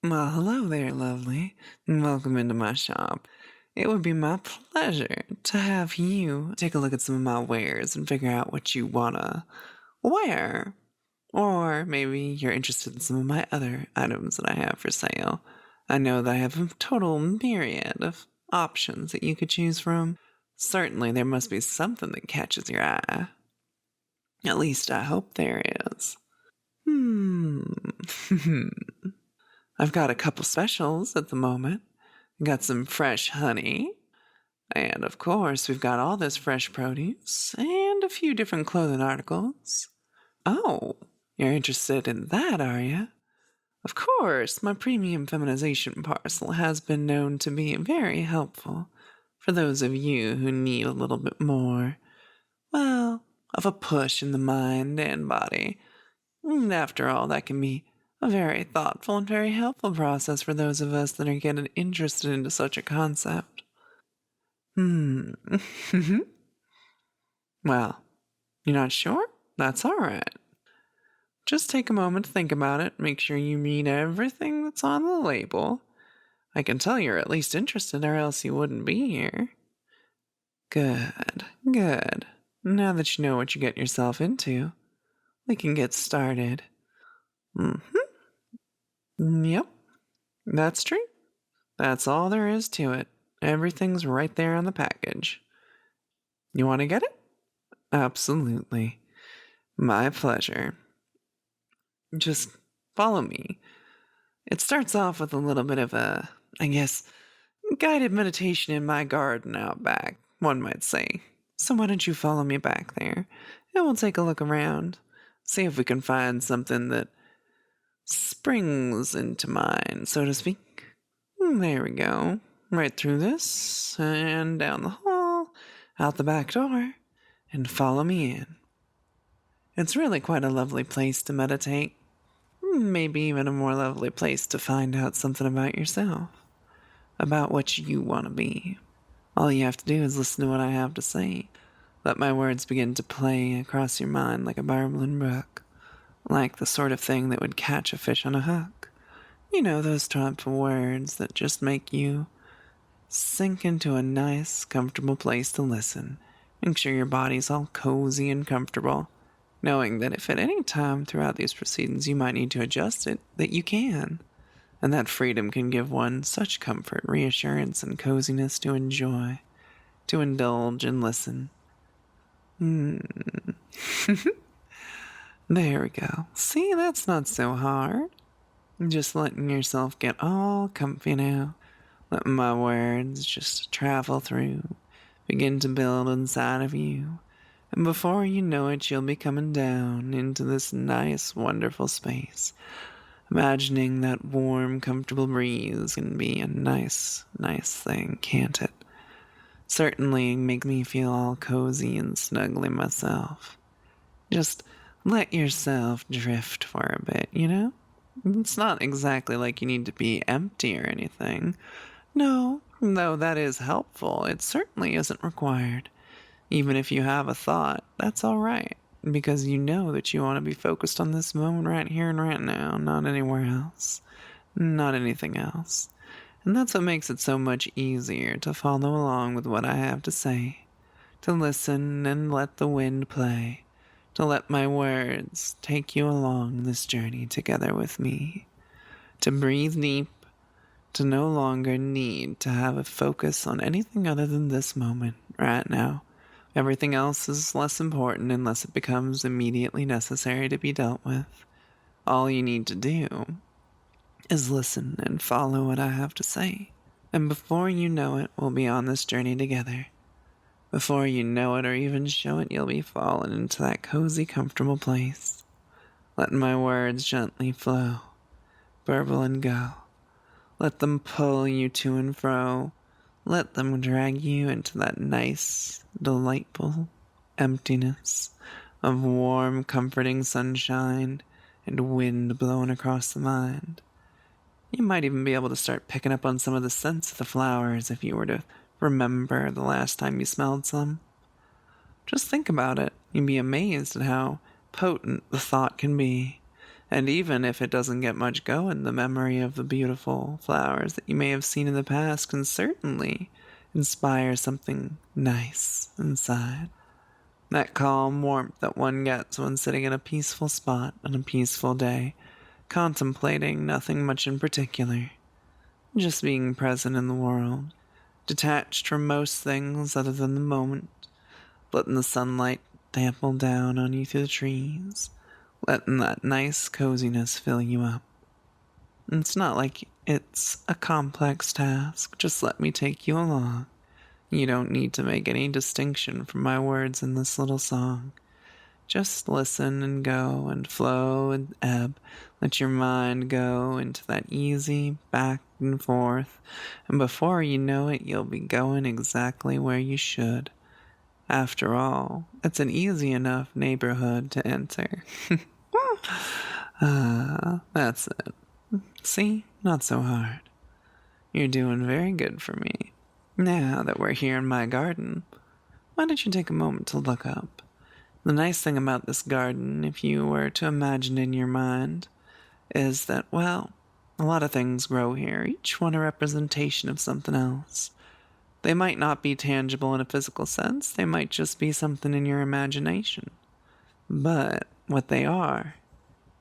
Well, hello there, lovely, and welcome into my shop. It would be my pleasure to have you take a look at some of my wares and figure out what you wanna wear. Or maybe you're interested in some of my other items that I have for sale. I know that I have a total myriad of options that you could choose from. Certainly, there must be something that catches your eye. At least I hope there is. Hmm. I've got a couple specials at the moment. Got some fresh honey. And of course, we've got all this fresh produce and a few different clothing articles. Oh, you're interested in that, are you? Of course, my premium feminization parcel has been known to be very helpful for those of you who need a little bit more, well, of a push in the mind and body. And after all, that can be a very thoughtful and very helpful process for those of us that are getting interested into such a concept. Hmm. Well, you're not sure? That's all right. Just take a moment to think about it. Make sure you read everything that's on the label. I can tell you're at least interested, or else you wouldn't be here. Good, good. Now that you know what you get yourself into, we can get started. Yep, that's true. That's all there is to it. Everything's right there on the package. You want to get it? Absolutely. My pleasure. Just follow me. It starts off with a little bit of a, I guess, guided meditation in my garden out back, one might say. So why don't you follow me back there, and we'll take a look around, see if we can find something that springs into mind, so to speak. There we go. Right through this, and down the hall, out the back door, and follow me in. It's really quite a lovely place to meditate. Maybe even a more lovely place to find out something about yourself, about what you want to be. All you have to do is listen to what I have to say. Let my words begin to play across your mind like a babbling brook, like the sort of thing that would catch a fish on a hook. You know, those type of words that just make you sink into a nice, comfortable place to listen. Make sure your body's all cozy and comfortable, knowing that if at any time throughout these proceedings you might need to adjust it, that you can. And that freedom can give one such comfort, reassurance, and coziness to enjoy, to indulge and listen. There we go. See, that's not so hard. Just letting yourself get all comfy now. Letting my words just travel through, begin to build inside of you. And before you know it, you'll be coming down into this nice, wonderful space. Imagining that warm, comfortable breeze can be a nice, nice thing, can't it? Certainly make me feel all cozy and snuggly myself. Just let yourself drift for a bit, you know? It's not exactly like you need to be empty or anything. No, though that is helpful, it certainly isn't required. Even if you have a thought, that's all right, because you know that you want to be focused on this moment right here and right now, not anywhere else, not anything else. And that's what makes it so much easier to follow along with what I have to say, to listen and let the wind play, to let my words take you along this journey together with me, to breathe deep, to no longer need to have a focus on anything other than this moment right now. Everything else is less important unless it becomes immediately necessary to be dealt with. All you need to do is listen and follow what I have to say. And before you know it, we'll be on this journey together. Before you know it or even show it, you'll be falling into that cozy, comfortable place. Letting my words gently flow, burble and go. Let them pull you to and fro. Let them drag you into that nice, delightful emptiness of warm, comforting sunshine and wind blowing across the mind. You might even be able to start picking up on some of the scents of the flowers if you were to remember the last time you smelled some. Just think about it. You'd be amazed at how potent the thought can be. And even if it doesn't get much going, the memory of the beautiful flowers that you may have seen in the past can certainly inspire something nice inside. That calm warmth that one gets when sitting in a peaceful spot on a peaceful day, contemplating nothing much in particular, just being present in the world, detached from most things other than the moment, letting the sunlight dample down on you through the trees, letting that nice coziness fill you up. And it's not like it's a complex task, just let me take you along. You don't need to make any distinction from my words in this little song. Just listen and go and flow and ebb. Let your mind go into that easy back and forth. And before you know it, you'll be going exactly where you should. After all, it's an easy enough neighborhood to enter. That's it. See? Not so hard. You're doing very good for me. Now that we're here in my garden, why don't you take a moment to look up? The nice thing about this garden, if you were to imagine in your mind, is that, well, a lot of things grow here, each one a representation of something else. They might not be tangible in a physical sense, they might just be something in your imagination. But what they are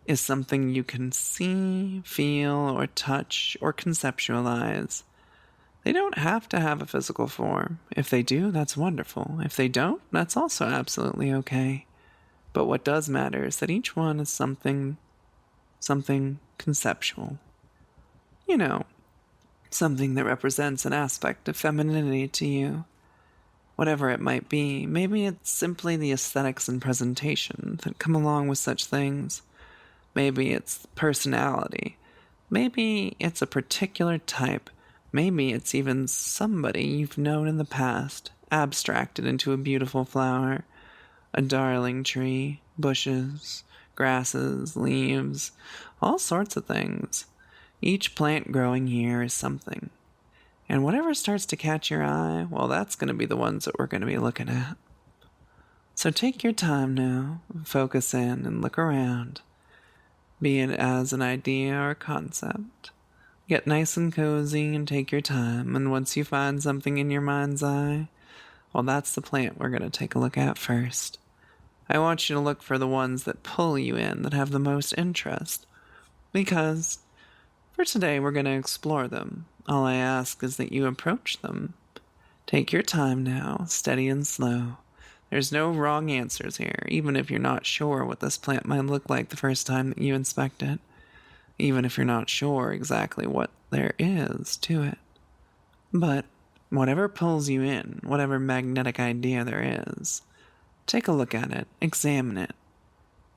is something you can see, feel, or touch, or conceptualize. They don't have to have a physical form. If they do, that's wonderful. If they don't, that's also absolutely okay. But what does matter is that each one is something conceptual. You know, something that represents an aspect of femininity to you. Whatever it might be, maybe it's simply the aesthetics and presentation that come along with such things. Maybe it's personality. Maybe it's a particular type. Maybe it's even somebody you've known in the past, abstracted into a beautiful flower, a darling tree, bushes, grasses, leaves, all sorts of things. Each plant growing here is something. And whatever starts to catch your eye, well, that's going to be the ones that we're going to be looking at. So take your time now, focus in and look around, be it as an idea or concept. Get nice and cozy and take your time, and once you find something in your mind's eye, well, that's the plant we're going to take a look at first. I want you to look for the ones that pull you in, that have the most interest, because for today we're going to explore them. All I ask is that you approach them. Take your time now, steady and slow. There's no wrong answers here, even if you're not sure what this plant might look like the first time that you inspect it. Even if you're not sure exactly what there is to it. But whatever pulls you in, whatever magnetic idea there is, take a look at it, examine it.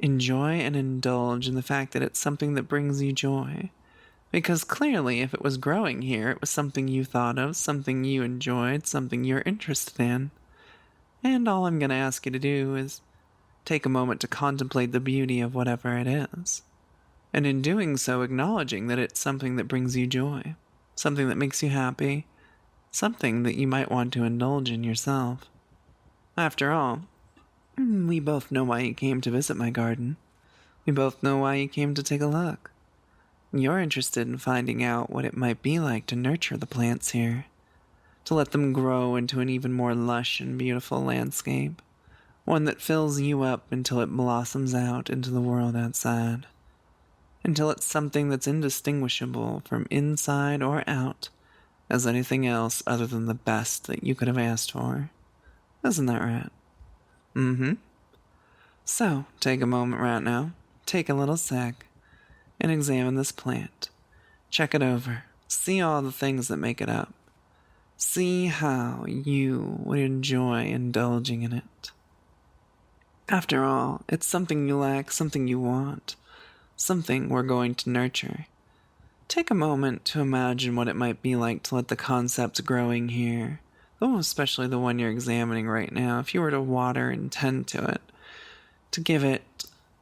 Enjoy and indulge in the fact that it's something that brings you joy. Because clearly, if it was growing here, it was something you thought of, something you enjoyed, something you're interested in. And all I'm going to ask you to do is take a moment to contemplate the beauty of whatever it is. And in doing so, acknowledging that it's something that brings you joy, something that makes you happy, something that you might want to indulge in yourself. After all, we both know why you came to visit my garden. We both know why you came to take a look. You're interested in finding out what it might be like to nurture the plants here, to let them grow into an even more lush and beautiful landscape, one that fills you up until it blossoms out into the world outside. Until it's something that's indistinguishable from inside or out as anything else other than the best that you could have asked for. Isn't that right? Mm-hmm. So, take a moment right now, take a little sec, and examine this plant. Check it over. See all the things that make it up. See how you would enjoy indulging in it. After all, it's something you like, something you want. Something we're going to nurture. Take a moment to imagine what it might be like to let the concepts growing here, especially the one you're examining right now, if you were to water and tend to it, to give it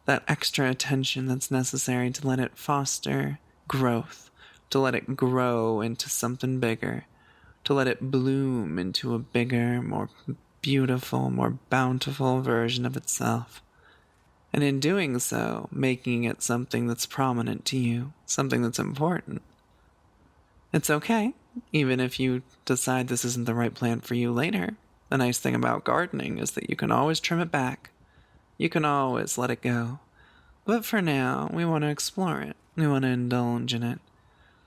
that extra attention that's necessary to let it foster growth, to let it grow into something bigger, to let it bloom into a bigger, more beautiful, more bountiful version of itself. And in doing so, making it something that's prominent to you, something that's important. It's okay, even if you decide this isn't the right plant for you later. The nice thing about gardening is that you can always trim it back. You can always let it go. But for now, we want to explore it. We want to indulge in it.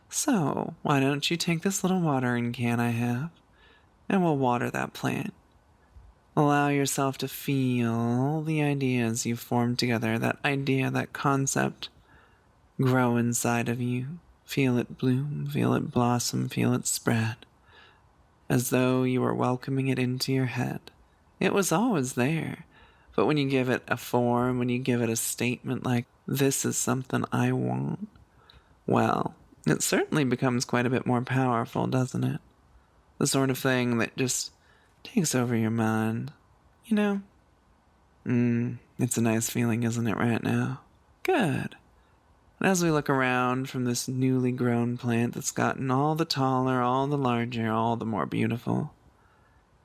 So, why don't you take this little watering can I have, and we'll water that plant. Allow yourself to feel the ideas you've formed together, that idea, that concept, grow inside of you. Feel it bloom, feel it blossom, feel it spread, as though you were welcoming it into your head. It was always there, but when you give it a form, when you give it a statement like, this is something I want, well, it certainly becomes quite a bit more powerful, doesn't it? The sort of thing that just takes over your mind. You know? It's a nice feeling, isn't it, right now? Good. And as we look around from this newly grown plant that's gotten all the taller, all the larger, all the more beautiful,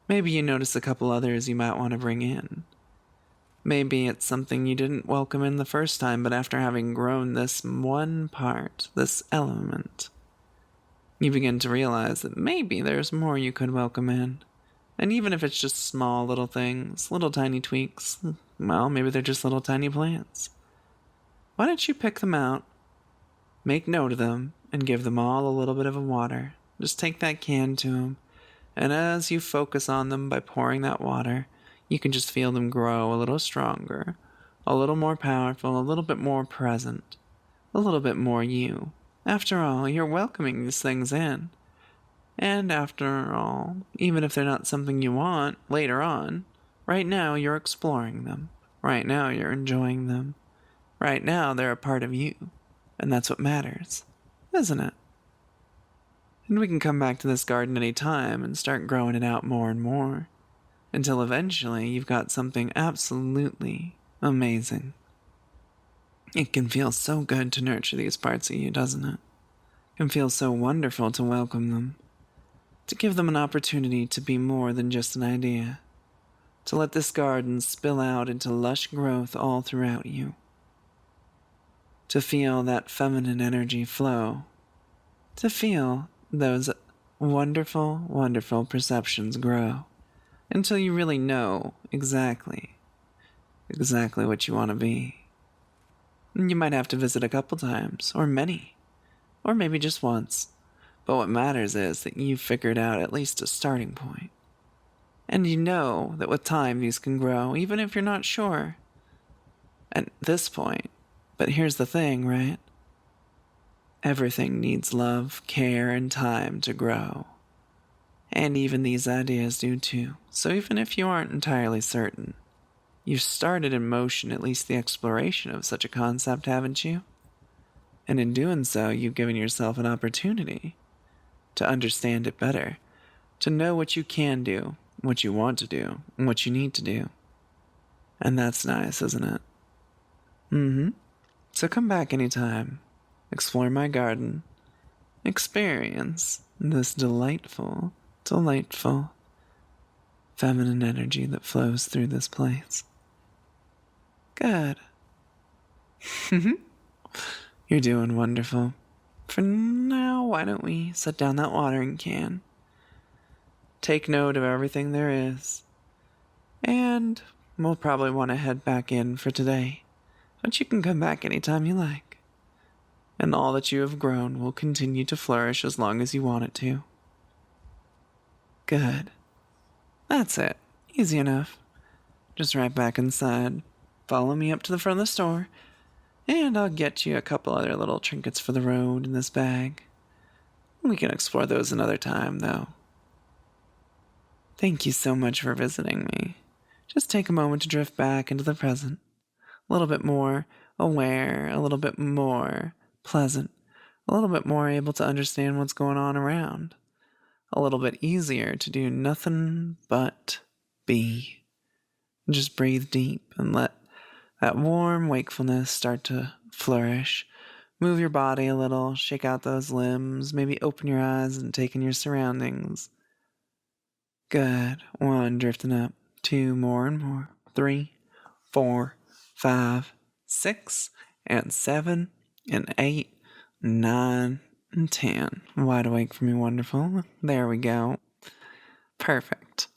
maybe you notice a couple others you might want to bring in. Maybe it's something you didn't welcome in the first time, but after having grown this one part, this element, you begin to realize that maybe there's more you could welcome in. And even if it's just small little things, little tiny tweaks, well, maybe they're just little tiny plants. Why don't you pick them out, make note of them, and give them all a little bit of a water? Just take that can to them, and as you focus on them by pouring that water, you can just feel them grow a little stronger, a little more powerful, a little bit more present, a little bit more you. After all, you're welcoming these things in. And after all, even if they're not something you want later on, right now you're exploring them. Right now you're enjoying them. Right now they're a part of you. And that's what matters, isn't it? And we can come back to this garden any time and start growing it out more and more, until eventually you've got something absolutely amazing. It can feel so good to nurture these parts of you, doesn't it? It can feel so wonderful to welcome them, to give them an opportunity to be more than just an idea, to let this garden spill out into lush growth all throughout you, to feel that feminine energy flow, to feel those wonderful, wonderful perceptions grow, until you really know exactly what you want to be. And you might have to visit a couple times, or many, or maybe just once. But what matters is that you've figured out at least a starting point. And you know that with time these can grow, even if you're not sure at this point. But here's the thing, right? Everything needs love, care, and time to grow. And even these ideas do too. So even if you aren't entirely certain, you've started in motion at least the exploration of such a concept, haven't you? And in doing so, you've given yourself an opportunity to understand it better, to know what you can do, what you want to do, and what you need to do. And that's nice, isn't it? So come back anytime, explore my garden, experience this delightful, delightful feminine energy that flows through this place. Good. You're doing wonderful. For now, why don't we set down that watering can, take note of everything there is, and we'll probably want to head back in for today. But you can come back anytime you like. And all that you have grown will continue to flourish as long as you want it to. Good. That's it. Easy enough. Just right back inside. Follow me up to the front of the store, and I'll get you a couple other little trinkets for the road in this bag. We can explore those another time, though. Thank you so much for visiting me. Just take a moment to drift back into the present. A little bit more aware, a little bit more pleasant, a little bit more able to understand what's going on around. A little bit easier to do nothing but be. Just breathe deep and let that warm wakefulness start to flourish. Move your body a little, shake out those limbs, maybe open your eyes and take in your surroundings. Good. 1, drifting up. 2, more and more. 3, 4, 5, 6, and 7, and 8, 9, and 10. Wide awake for me, wonderful. There we go. Perfect.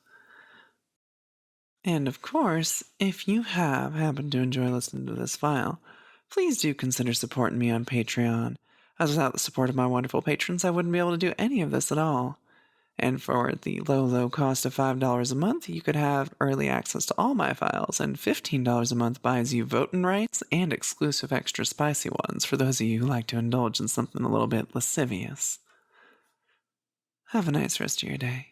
And of course, if you have happened to enjoy listening to this file, please do consider supporting me on Patreon, as without the support of my wonderful patrons, I wouldn't be able to do any of this at all. And for the low, low cost of $5 a month, you could have early access to all my files, and $15 a month buys you voting rights and exclusive extra spicy ones for those of you who like to indulge in something a little bit lascivious. Have a nice rest of your day.